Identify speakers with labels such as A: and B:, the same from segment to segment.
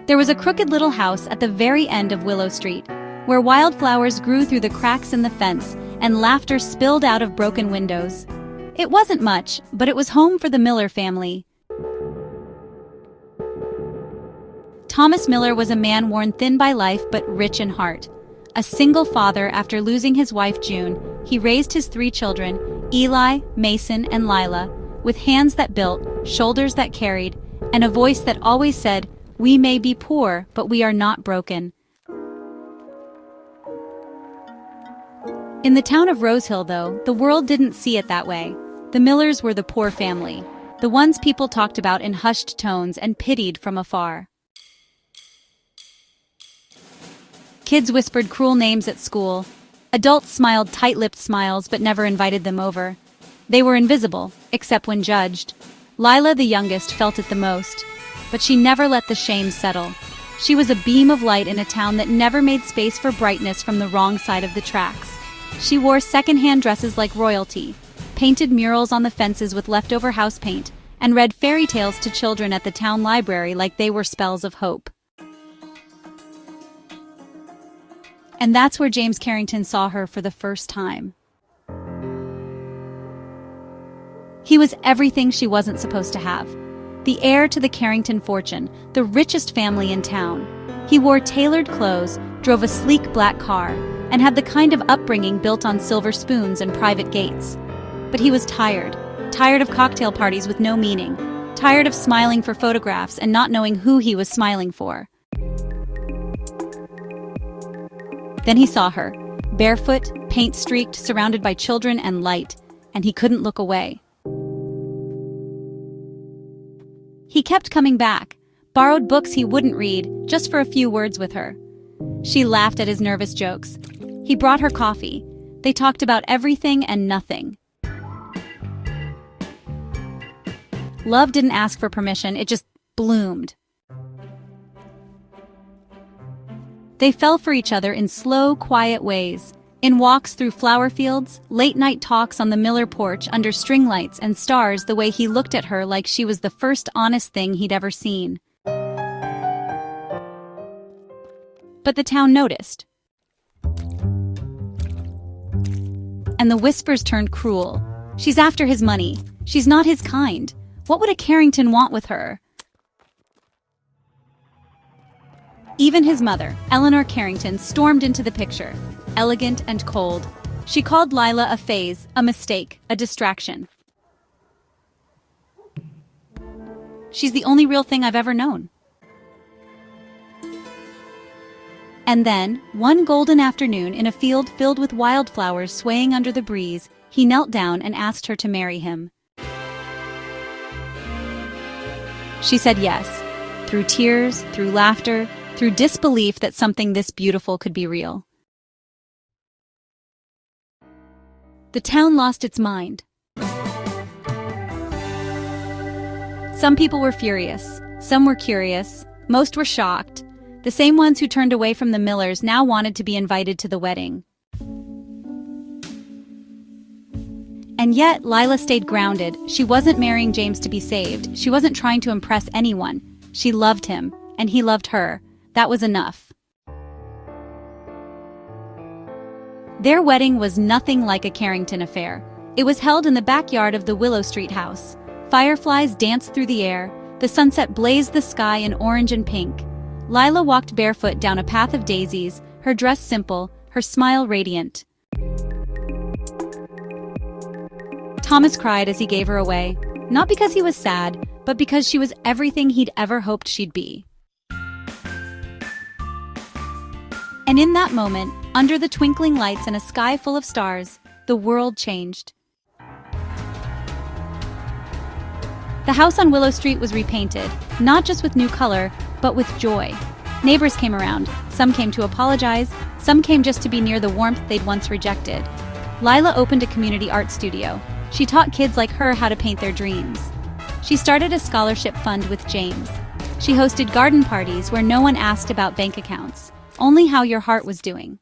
A: There was a crooked little house at the very end of Willow Street, where wildflowers grew through the cracks in the fence and laughter spilled out of broken windows. It wasn't much, but it was home for the Miller family. Thomas Miller was a man worn thin by life but rich in heart. A single father after losing his wife June, he raised his 3 children, Eli, Mason, and Lila, with hands that built, shoulders that carried, and a voice that always said, "We may be poor, but we are not broken." In the town of Rosehill, though, the world didn't see it that way. The Millers were the poor family, the ones people talked about in hushed tones and pitied from afar. Kids whispered cruel names at school. Adults smiled tight-lipped smiles but never invited them over. They were invisible, except when judged. Lila, the youngest, felt it the most, but she never let the shame settle. She was a beam of light in a town that never made space for brightness from the wrong side of the tracks. She wore second-hand dresses like royalty, painted murals on the fences with leftover house paint, and read fairy tales to children at the town library like they were spells of hope. And that's where James Carrington saw her for the first time. He was everything she wasn't supposed to have. The heir to the Carrington fortune, the richest family in town. He wore tailored clothes, drove a sleek black car, and had the kind of upbringing built on silver spoons and private gates. But he was tired of cocktail parties with no meaning, tired of smiling for photographs and not knowing who he was smiling for. Then he saw her, barefoot, paint-streaked, surrounded by children and light, and he couldn't look away. He kept coming back, borrowed books he wouldn't read, just for a few words with her. She laughed at his nervous jokes. He brought her coffee. They talked about everything and nothing. Love didn't ask for permission, it just bloomed. They fell for each other in slow, quiet ways, in walks through flower fields, late-night talks on the Miller porch under string lights and stars, the way he looked at her like she was the first honest thing he'd ever seen. But the town noticed. And the whispers turned cruel. She's after his money. She's not his kind. What would a Carrington want with her? Even his mother, Eleanor Carrington, stormed into the picture, elegant and cold. She called Lila a phase, a mistake, a distraction. She's the only real thing I've ever known. And then, one golden afternoon in a field filled with wildflowers swaying under the breeze, he knelt down and asked her to marry him. She said yes, through tears, through laughter, through disbelief that something this beautiful could be real. The town lost its mind. Some people were furious, some were curious, most were shocked. The same ones who turned away from the Millers now wanted to be invited to the wedding. And yet, Lila stayed grounded. She wasn't marrying James to be saved. She wasn't trying to impress anyone. She loved him, and he loved her. That was enough. Their wedding was nothing like a Carrington affair. It was held in the backyard of the Willow Street house. Fireflies danced through the air. The sunset blazed the sky in orange and pink. Lila walked barefoot down a path of daisies, her dress simple, her smile radiant. Thomas cried as he gave her away, not because he was sad, but because she was everything he'd ever hoped she'd be. And in that moment, under the twinkling lights and a sky full of stars, the world changed. The house on Willow Street was repainted, not just with new color, but with joy. Neighbors came around. Some came to apologize. Some came just to be near the warmth they'd once rejected. Lila opened a community art studio. She taught kids like her how to paint their dreams. She started a scholarship fund with James. She hosted garden parties where no one asked about bank accounts, only how your heart was doing.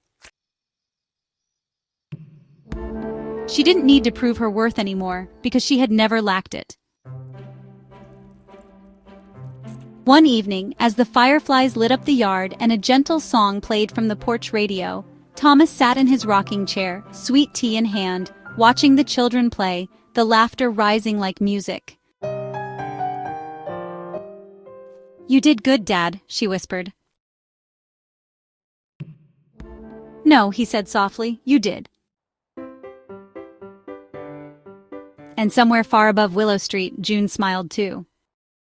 A: She didn't need to prove her worth anymore because she had never lacked it. One evening, as the fireflies lit up the yard and a gentle song played from the porch radio, Thomas sat in his rocking chair, sweet tea in hand, watching the children play, the laughter rising like music. "You did good, Dad," she whispered. "No," he said softly, "you did." And somewhere far above Willow Street, June smiled too.